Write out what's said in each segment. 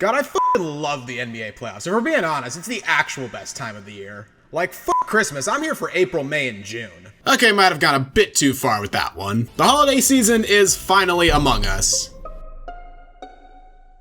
God, I fucking love the NBA playoffs. If we're being honest, it's the actual best time of the year. Like, Christmas. I'm here for April, May, and June. Okay, might have gone a bit too far with that one. The holiday season is finally among us.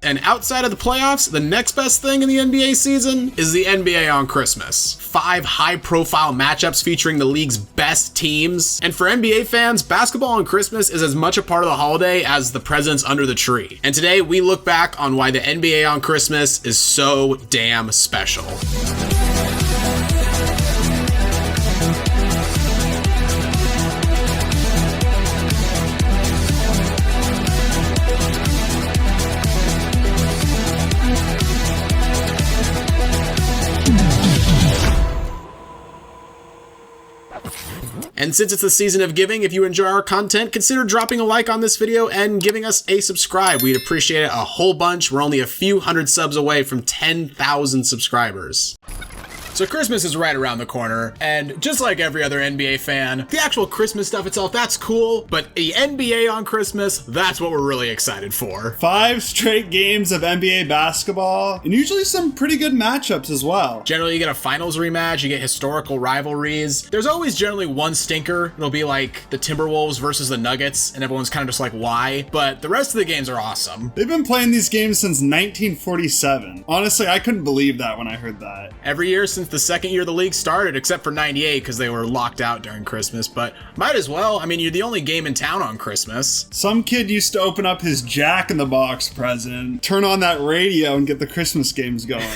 And outside of the playoffs, the next best thing in the NBA season is the NBA on Christmas. 5 high-profile matchups featuring the league's best teams. And for NBA fans, basketball on Christmas is as much a part of the holiday as the presents under the tree. And today, we look back on why the NBA on Christmas is so damn special. And since it's the season of giving, if you enjoy our content, consider dropping a like on this video and giving us a subscribe. We'd appreciate it a whole bunch. We're only a few hundred subs away from 10,000 subscribers. So Christmas is right around the corner, and just like every other NBA fan, the actual Christmas stuff itself, that's cool, but the NBA on Christmas, that's what we're really excited for. 5 straight games of NBA basketball, and usually some pretty good matchups as well. Generally, you get a finals rematch, you get historical rivalries. There's always generally one stinker. It'll be like the Timberwolves versus the Nuggets, and everyone's kind of just like, why? But the rest of the games are awesome. They've been playing these games since 1947. Honestly, I couldn't believe that when I heard that. Every year since the second year the league started, except for 98 because they were locked out during Christmas, but might as well. I mean, you're the only game in town on Christmas. Some kid used to open up his Jack-in-the-Box present, turn on that radio, and get the Christmas games going.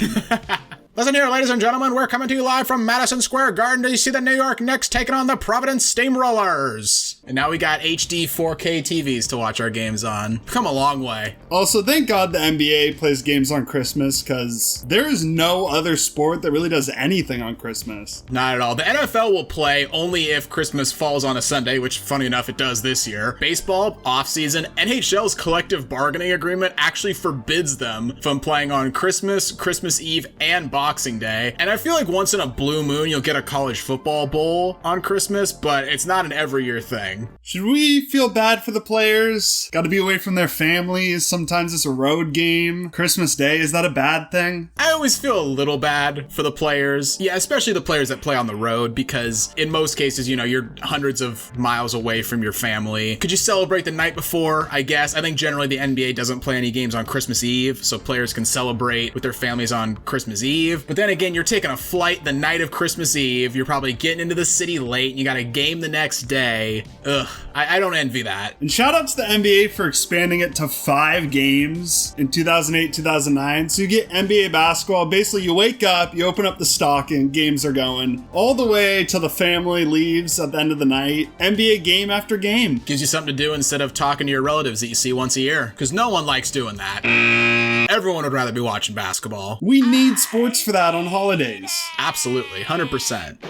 Listen here, ladies and gentlemen, we're coming to you live from Madison Square Garden to see the New York Knicks taking on the Providence Steamrollers. And now we got HD 4K TVs to watch our games on. We've come a long way. Also, thank God the NBA plays games on Christmas, because there is no other sport that really does anything on Christmas. Not at all. The NFL will play only if Christmas falls on a Sunday, which, funny enough, it does this year. Baseball, off-season, NHL's collective bargaining agreement actually forbids them from playing on Christmas, Christmas Eve, and Boxing Day. And I feel like once in a blue moon, you'll get a college football bowl on Christmas, but it's not an every year thing. Should we feel bad for the players? Got to be away from their families. Sometimes it's a road game. Christmas Day, is that a bad thing? I always feel a little bad for the players. Yeah, especially the players that play on the road, because in most cases, you know, you're hundreds of miles away from your family. Could you celebrate the night before? I guess. I think generally the NBA doesn't play any games on Christmas Eve, so players can celebrate with their families on Christmas Eve. But then again, you're taking a flight the night of Christmas Eve. You're probably getting into the city late, and you got a game the next day. Ugh, I don't envy that. And shout out to the NBA for expanding it to 5 games in 2008, 2009. So you get NBA basketball. Basically, you wake up, you open up the stocking, games are going all the way till the family leaves at the end of the night. NBA game after game. Gives you something to do instead of talking to your relatives that you see once a year, because no one likes doing that. Everyone would rather be watching basketball. We need sports for that on holidays. Absolutely, 100%.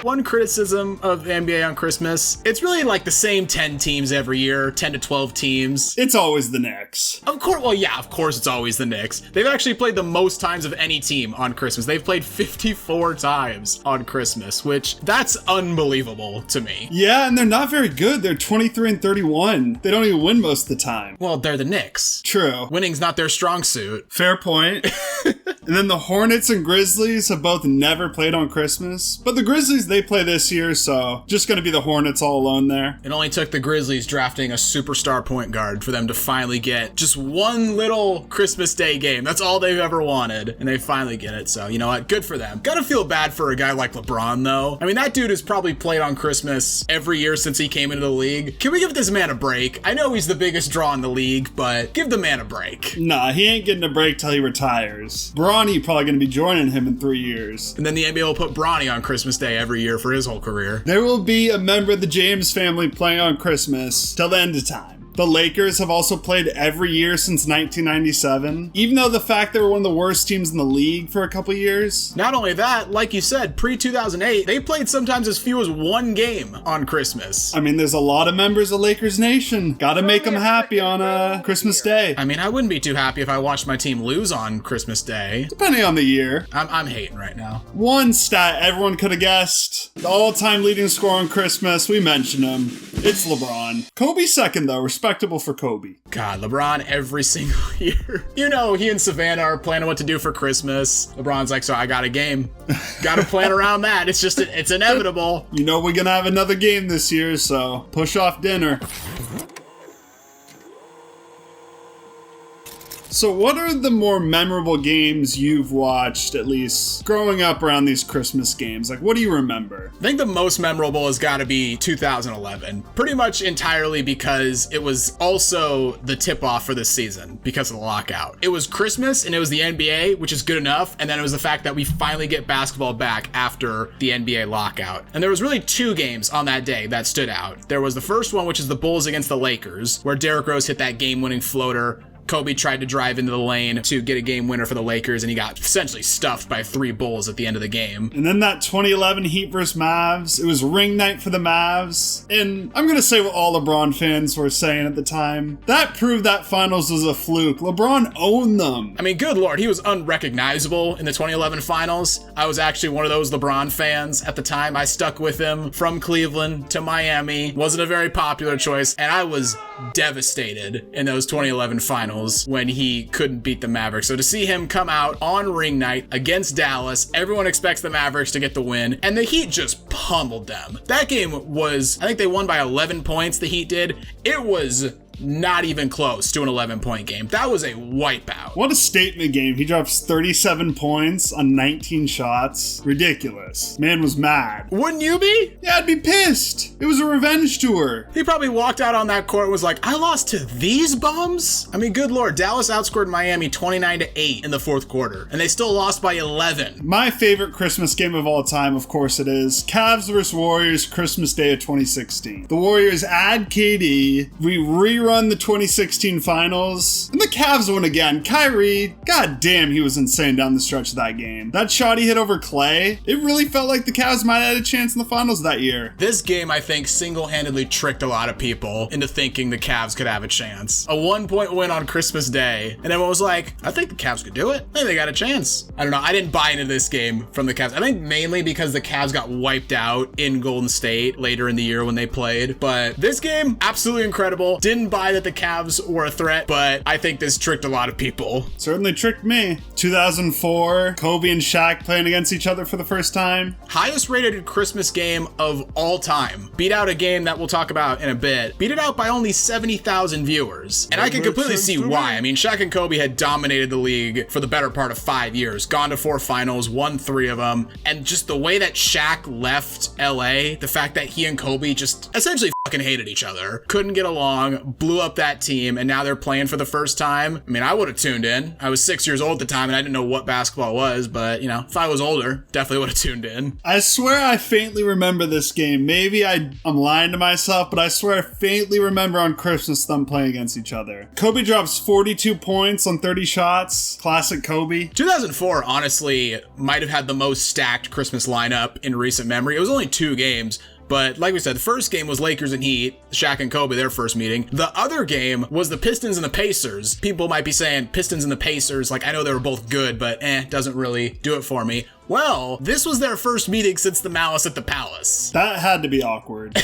One criticism of the NBA on Christmas, it's really like the same 10 teams every year, 10 to 12 teams. It's always the Knicks. Of course, well, yeah, of course it's always the Knicks. They've actually played the most times of any team on Christmas. They've played 54 times on Christmas, which that's unbelievable to me. Yeah, and they're not very good. They're 23-31. They don't even win most of the time. Well, they're the Knicks. True. Winning's not their strong suit. Fair point. And then the Hornets and Grizzlies have both never played on Christmas. But the Grizzlies, they play this year, so just going to be the Hornets all alone there. It only took the Grizzlies drafting a superstar point guard for them to finally get just one little Christmas Day game. That's all they've ever wanted, and they finally get it. So, you know what? Good for them. Gotta feel bad for a guy like LeBron, though. I mean, that dude has probably played on Christmas every year since he came into the league. Can we give this man a break? I know he's the biggest draw in the league, but give the man a break. Nah, he ain't getting a break till he retires. Bronny probably going to be joining him in 3 years. And then the NBA will put Bronny on Christmas Day every year for his whole career. There will be a member of the James family playing on Christmas till the end of time. The Lakers have also played every year since 1997, even though the fact they were one of the worst teams in the league for a couple years. Not only that, like you said, pre-2008, they played sometimes as few as one game on Christmas. I mean, there's a lot of members of Lakers Nation. Gotta make them happy on Christmas Day. I mean, I wouldn't be too happy if I watched my team lose on Christmas Day. Depending on the year. I'm hating right now. One stat everyone could have guessed. The all-time leading scorer on Christmas, we mentioned him. It's LeBron. Kobe second, though. Respectable for Kobe. God, LeBron every single year. You know, he and Savannah are planning what to do for Christmas. LeBron's like, so I got a game. Got to plan around that. It's just, it's inevitable. You know we're going to have another game this year, so push off dinner. So what are the more memorable games you've watched, at least growing up around these Christmas games? Like, what do you remember? I think the most memorable has got to be 2011. Pretty much entirely because it was also the tip-off for this season because of the lockout. It was Christmas and it was the NBA, which is good enough. And then it was the fact that we finally get basketball back after the NBA lockout. And there was really two games on that day that stood out. There was the first one, which is the Bulls against the Lakers, where Derrick Rose hit that game-winning floater. Kobe tried to drive into the lane to get a game winner for the Lakers, and he got essentially stuffed by 3 Bulls at the end of the game. And then that 2011 Heat vs. Mavs, it was ring night for the Mavs. And I'm going to say what all LeBron fans were saying at the time. That proved that finals was a fluke. LeBron owned them. I mean, good Lord, he was unrecognizable in the 2011 finals. I was actually one of those LeBron fans at the time. I stuck with him from Cleveland to Miami. Wasn't a very popular choice, and I was devastated in those 2011 finals when he couldn't beat the Mavericks. So to see him come out on ring night against Dallas, everyone expects the Mavericks to get the win, and the Heat just pummeled them. That game was, I think they won by 11 points, the Heat did. It was not even close to an 11-point game. That was a wipeout. What a statement game. He drops 37 points on 19 shots. Ridiculous. Man was mad. Wouldn't you be? Yeah, I'd be pissed. It was a revenge tour. He probably walked out on that court and was like, I lost to these bums? I mean, good Lord, Dallas outscored Miami 29-8 in the fourth quarter, and they still lost by 11. My favorite Christmas game of all time, of course it is, Cavs vs. Warriors, Christmas Day of 2016. The Warriors add KD. We rerun the 2016 finals, and the Cavs won again. Kyrie, god damn, he was insane down the stretch of that game. That shot he hit over Clay, it really felt like the Cavs might have had a chance in the finals that year. This game, I think, single-handedly tricked a lot of people into thinking the Cavs could have a chance. A 1-point win on Christmas Day, and everyone was like, I think the Cavs could do it. I think they got a chance. I don't know, I didn't buy into this game from the Cavs. I think mainly because the Cavs got wiped out in Golden State later in the year when they played, but this game, absolutely incredible. Didn't buy that the Cavs were a threat, but I think this tricked a lot of people. Certainly tricked me. 2004, Kobe and Shaq playing against each other for the first time. Highest rated Christmas game of all time. Beat out a game that we'll talk about in a bit. Beat it out by only 70,000 viewers. And I can completely see why. I mean, Shaq and Kobe had dominated the league for the better part of 5 years. Gone to 4 finals, won 3 of them. And just the way that Shaq left LA, the fact that he and Kobe just essentially fucking hated each other, couldn't get along, blew up that team, and now they're playing for the first time. I mean, I would have tuned in. I was 6 years old at the time and I didn't know what basketball was, but you know, if I was older, definitely would have tuned in. I swear I faintly remember this game. Maybe I'm lying to myself, but I swear I faintly remember on Christmas them playing against each other. Kobe drops 42 points on 30 shots. Classic Kobe. 2004 honestly might have had the most stacked Christmas lineup in recent memory. It was only 2 games. But like we said, the first game was Lakers and Heat, Shaq and Kobe, their first meeting. The other game was the Pistons and the Pacers. People might be saying Pistons and the Pacers, like I know they were both good, but doesn't really do it for me. Well, this was their first meeting since the Malice at the Palace. That had to be awkward.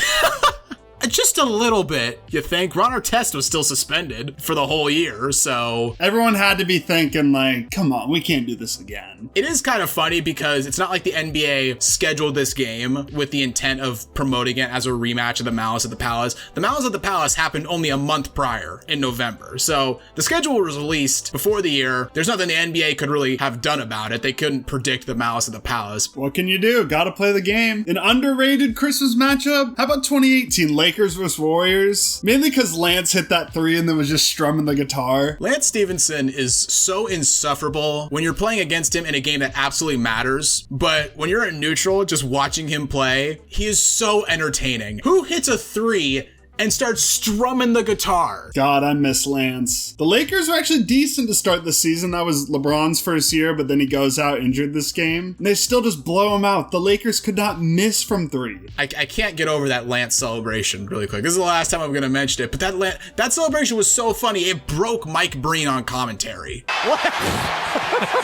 Just a little bit, you think? Ron Artest was still suspended for the whole year, so... Everyone had to be thinking, like, come on, we can't do this again. It is kind of funny because it's not like the NBA scheduled this game with the intent of promoting it as a rematch of the Malice at the Palace. The Malice at the Palace happened only a month prior in November, so the schedule was released before the year. There's nothing the NBA could really have done about it. They couldn't predict the Malice at the Palace. What can you do? Gotta play the game. An underrated Christmas matchup? How about 2018 Lakers vs. Warriors? Mainly because Lance hit that 3 and then was just strumming the guitar. Lance Stevenson is so insufferable when you're playing against him in a game that absolutely matters, but when you're a neutral just watching him play, he is so entertaining. Who hits a 3 and starts strumming the guitar? God, I miss Lance. The Lakers were actually decent to start the season. That was LeBron's first year, but then he goes out injured this game. And they still just blow him out. The Lakers could not miss from 3. I can't get over that Lance celebration really quick. This is the last time I'm going to mention it, but that celebration was so funny, it broke Mike Breen on commentary. What?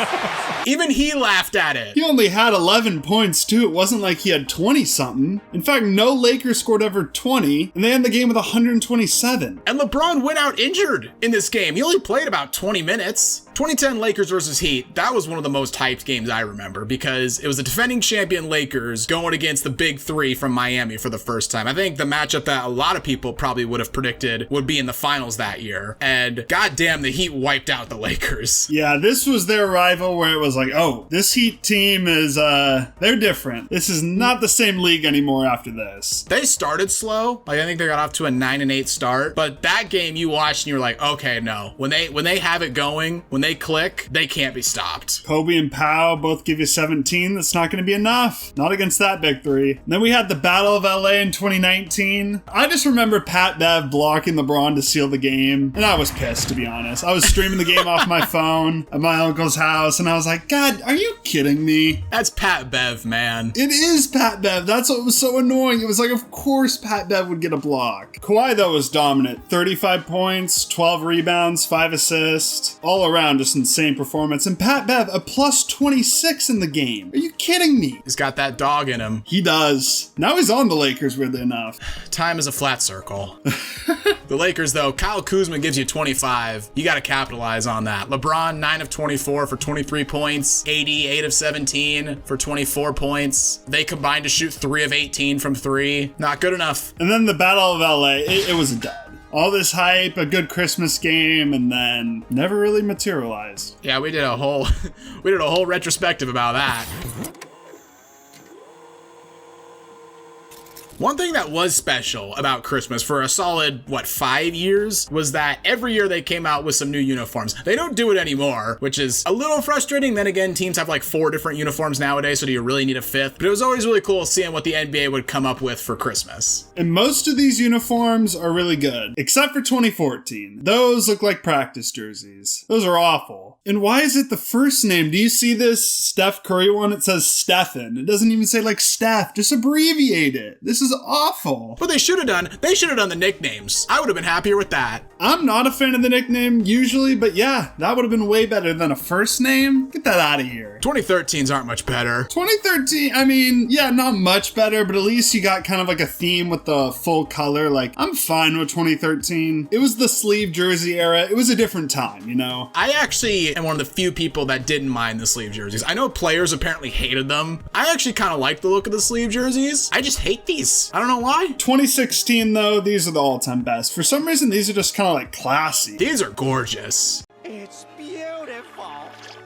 Even he laughed at it. He only had 11 points, too. It wasn't like he had 20-something. In fact, no Lakers scored over 20, and they ended the game with 127. And LeBron went out injured in this game. He only played about 20 minutes. 2010 Lakers versus Heat, that was one of the most hyped games I remember because it was the defending champion Lakers going against the big three from Miami for the first time. I think the matchup that a lot of people probably would have predicted would be in the finals that year. And goddamn, the Heat wiped out the Lakers. Yeah, this was their rival where it was like, oh, this Heat team is, they're different. This is not the same league anymore after this. They started slow. Like, I think they got off to a 9-8 start. But that game you watched and you were like, okay, no. When they have it going, when they click, they can't be stopped. Kobe and Powell both give you 17. That's not going to be enough. Not against that big three. And then we had the Battle of LA in 2019. I just remember Pat Bev blocking LeBron to seal the game. And I was pissed, to be honest. I was streaming the game off my phone at my uncle's house. And I was like, God, are you kidding me? That's Pat Bev, man. It is Pat Bev. That's what was so annoying. It was like, of course Pat Bev would get a block. Kawhi, though, was dominant. 35 points, 12 rebounds, 5 assists. All around, just insane performance. And Pat Bev, a plus 26 in the game. Are you kidding me? He's got that dog in him. He does. Now he's on the Lakers, weirdly enough. Time is a flat circle. The Lakers, though, Kyle Kuzma gives you 25. You got to capitalize on that. LeBron, 9 of 24 for 23 points. AD, 8 of 17 for 24 points. They combined to shoot 3 of 18 from 3. Not good enough. And then the Battle of LA, it was a dud. All this hype, a good Christmas game, and then never really materialized. Yeah, we did a whole retrospective about that. One thing that was special about Christmas for a solid, 5 years, was that every year they came out with some new uniforms. They don't do it anymore, which is a little frustrating. Then again, teams have 4 different uniforms nowadays, so do you really need a 5th? But it was always really cool seeing what the NBA would come up with for Christmas. And most of these uniforms are really good, except for 2014. Those look like practice jerseys. Those are awful. And why is it the first name? Do you see this Steph Curry one? It says Stephen. It doesn't even say Steph. Just abbreviate it. This is awful. What they should have done the nicknames. I would have been happier with that. I'm not a fan of the nickname usually, but yeah, that would have been way better than a first name. Get that out of here. 2013s aren't much better. 2013, I mean, yeah, not much better, but at least you got kind of a theme with the full color. I'm fine with 2013. It was the sleeve jersey era. It was a different time, you know? I actually am one of the few people that didn't mind the sleeve jerseys. I know players apparently hated them. I actually kind of like the look of the sleeve jerseys. I just hate these. I don't know why. 2016, though, these are the all-time best. For some reason, these are just kind of classy. These are gorgeous. It's beautiful.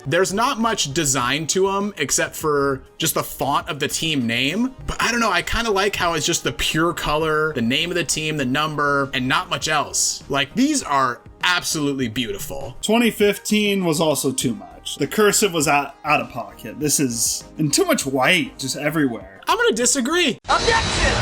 There's not much design to them except for just the font of the team name. But I don't know, I kind of like how it's just the pure color, the name of the team, the number, and not much else. These are absolutely beautiful. 2015 was also too much. The cursive was out of pocket. This is, and too much white just everywhere. I'm gonna disagree. Objection!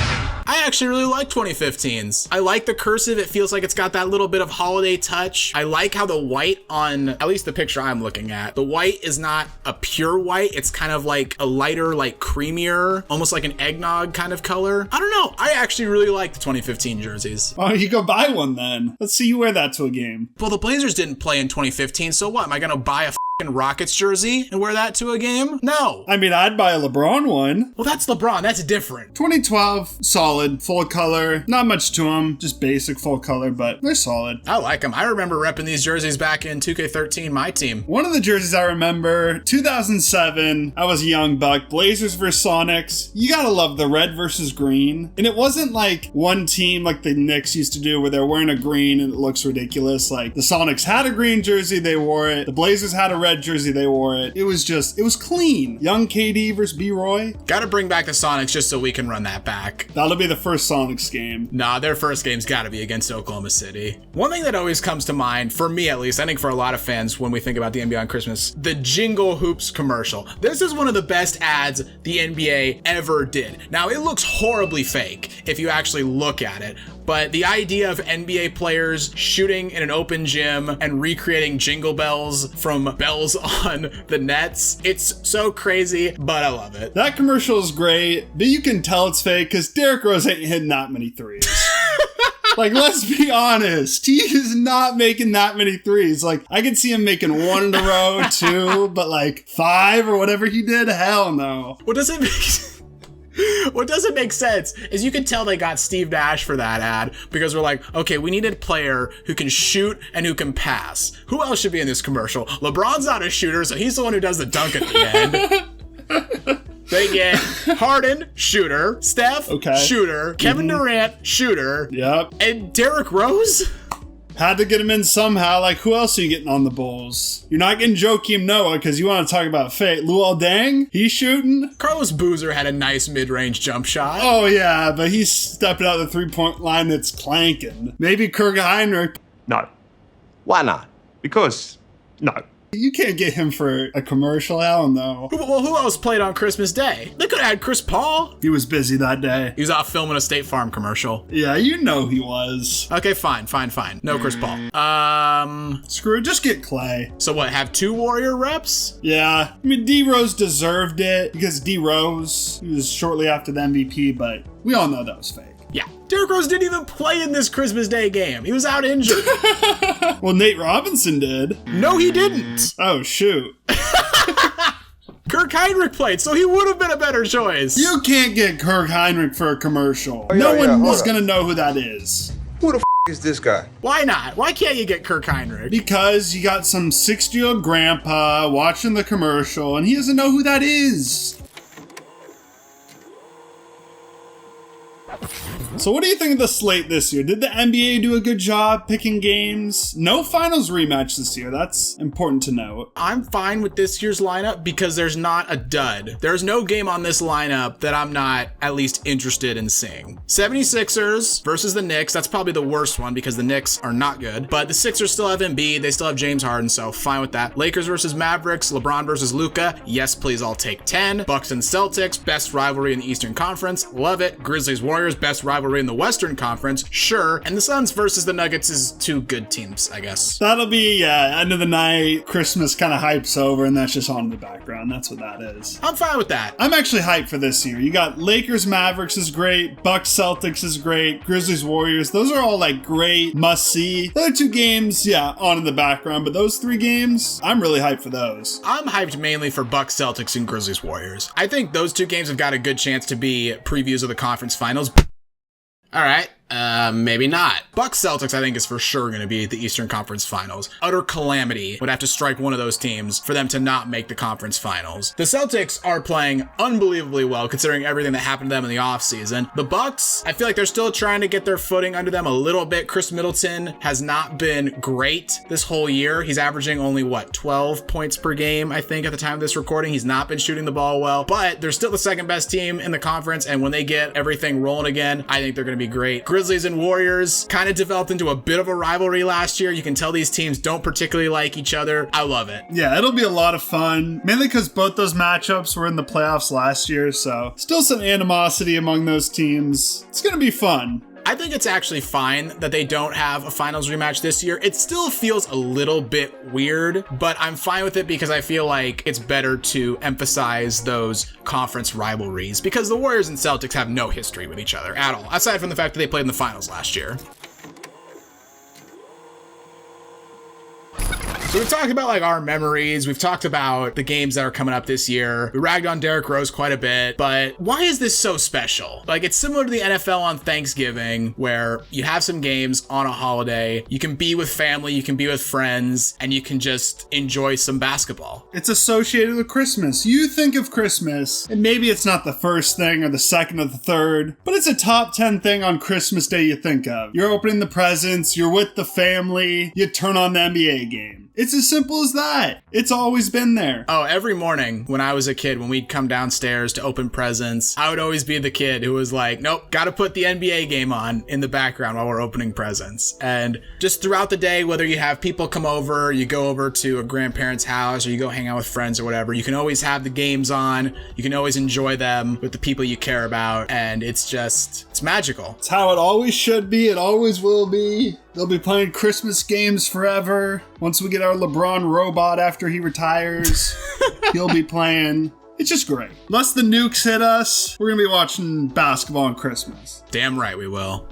I actually really like 2015s. I like the cursive. It feels like it's got that little bit of holiday touch. I like how the white on, at least the picture I'm looking at, the white is not a pure white. It's kind of like a lighter, creamier, almost like an eggnog kind of color. I don't know. I actually really like the 2015 jerseys. Oh, you go buy one then. Let's see you wear that to a game. Well, the Blazers didn't play in 2015, so what? Am I gonna buy a Rockets jersey and wear that to a game? No. I mean, I'd buy a LeBron one. Well, that's LeBron. That's different. 2012, solid, full color. Not much to them, just basic full color, but they're solid. I like them. I remember repping these jerseys back in 2K13, my team. One of the jerseys I remember, 2007, I was a young buck, Blazers versus Sonics. You gotta love the red versus green. And it wasn't one team like the Knicks used to do where they're wearing a green and it looks ridiculous. The Sonics had a green jersey, they wore it. The Blazers had a red jersey, they wore it. It was clean. Young KD versus B-Roy. Gotta bring back the Sonics just so we can run that back. That'll be the first Sonics game. Nah, their first game's gotta be against Oklahoma City. One thing that always comes to mind, for me at least, I think for a lot of fans when we think about the NBA on Christmas, the Jingle Hoops commercial. This is one of the best ads the NBA ever did. Now, it looks horribly fake if you actually look at it, but the idea of NBA players shooting in an open gym and recreating jingle bells from bells on the nets, it's so crazy, but I love it. That commercial is great, but you can tell it's fake because Derrick Rose ain't hitting that many threes. Like, let's be honest. He is not making that many threes. Like, I could see him making one in a row, two, but like 5 or whatever he did, hell no. What doesn't make sense is you can tell they got Steve Nash for that ad because we're like, okay, we need a player who can shoot and who can pass. Who else should be in this commercial? LeBron's not a shooter, so he's the one who does the dunk at the end. They get Harden, shooter, Steph, shooter, Kevin Durant, shooter, and Derrick Rose? Had to get him in somehow. Like, who else are you getting on the Bulls? You're not getting Joakim Noah because you want to talk about fate. Luol Deng, he's shooting. Carlos Boozer had a nice mid-range jump shot. Oh, yeah, but he's stepping out the three-point line that's clanking. Maybe Kirk Heinrich. No. Why not? Because, no. You can't get him for a commercial, hell no. Well, who else played on Christmas Day? They could have had Chris Paul. He was busy that day. He was off filming a State Farm commercial. Yeah, you know he was. Okay, fine. No Chris Paul. Screw it, just get Clay. So what, have 2 Warrior reps? Yeah, I mean, D-Rose deserved it because D-Rose, he was shortly after the MVP, but we all know that was fake. Yeah. Derrick Rose didn't even play in this Christmas Day game. He was out injured. Well, Nate Robinson did. No, he didn't. Oh, shoot. Kirk Heinrich played, so he would have been a better choice. You can't get Kirk Heinrich for a commercial. No one was going to know who that is. Who the f*** is this guy? Why not? Why can't you get Kirk Heinrich? Because you got some 60-year-old grandpa watching the commercial, and he doesn't know who that is. So what do you think of the slate this year? Did the NBA do a good job picking games? No finals rematch this year. That's important to note. I'm fine with this year's lineup because there's not a dud. There's no game on this lineup that I'm not at least interested in seeing. 76ers versus the Knicks. That's probably the worst one because the Knicks are not good. But the Sixers still have Embiid. They still have James Harden, so fine with that. Lakers versus Mavericks. LeBron versus Luka. Yes, please, I'll take 10. Bucks and Celtics. Best rivalry in the Eastern Conference. Love it. Grizzlies Warriors. Best rivalry in the Western Conference, sure. And the Suns versus the Nuggets is 2 good teams, I guess. That'll be, end of the night, Christmas kind of hypes over, and that's just on in the background. That's what that is. I'm fine with that. I'm actually hyped for this year. You got Lakers Mavericks is great, Bucks Celtics is great, Grizzlies Warriors. Those are all like great, must-see. The other 2 games, on in the background, but those 3 games, I'm really hyped for those. I'm hyped mainly for Bucks Celtics and Grizzlies Warriors. I think those 2 games have got a good chance to be previews of the conference finals. All right. Maybe not. Bucks Celtics, I think, is for sure going to be the Eastern Conference Finals. Utter calamity would have to strike one of those teams for them to not make the conference finals. The Celtics are playing unbelievably well considering everything that happened to them in the offseason. The Bucks, I feel like they're still trying to get their footing under them a little bit. Chris Middleton has not been great this whole year. He's averaging only, 12 points per game, I think, at the time of this recording. He's not been shooting the ball well, but they're still the second best team in the conference, and when they get everything rolling again, I think they're going to be great. Grizzlies and Warriors kind of developed into a bit of a rivalry last year. You can tell these teams don't particularly like each other. I love it. Yeah, it'll be a lot of fun, mainly because both those matchups were in the playoffs last year, so still some animosity among those teams. It's going to be fun. I think it's actually fine that they don't have a finals rematch this year. It still feels a little bit weird, but I'm fine with it because I feel like it's better to emphasize those conference rivalries because the Warriors and Celtics have no history with each other at all, aside from the fact that they played in the finals last year. So we've talked about our memories. We've talked about the games that are coming up this year. We ragged on Derrick Rose quite a bit, but why is this so special? It's similar to the NFL on Thanksgiving where you have some games on a holiday. You can be with family, you can be with friends, and you can just enjoy some basketball. It's associated with Christmas. You think of Christmas, and maybe it's not the first thing or the second or the third, but it's a top 10 thing on Christmas Day you think of. You're opening the presents, you're with the family, you turn on the NBA game. It's as simple as that. It's always been there. Oh, every morning when I was a kid, when we'd come downstairs to open presents, I would always be the kid who was like, nope, gotta put the NBA game on in the background while we're opening presents. And just throughout the day, whether you have people come over, you go over to a grandparent's house, or you go hang out with friends or whatever, you can always have the games on. You can always enjoy them with the people you care about. And it's magical. It's how it always should be. It always will be. They'll be playing Christmas games forever. Once we get our LeBron robot after he retires, he'll be playing. It's just great. Unless the nukes hit us, we're going to be watching basketball on Christmas. Damn right we will.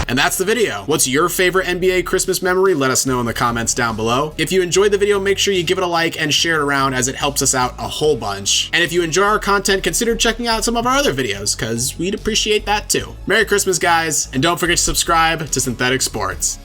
And that's the video. What's your favorite NBA Christmas memory? Let us know in the comments down below. If you enjoyed the video, make sure you give it a like and share it around, as it helps us out a whole bunch. And if you enjoy our content, consider checking out some of our other videos, because we'd appreciate that too. Merry Christmas, guys, and don't forget to subscribe to Synthetic Sports.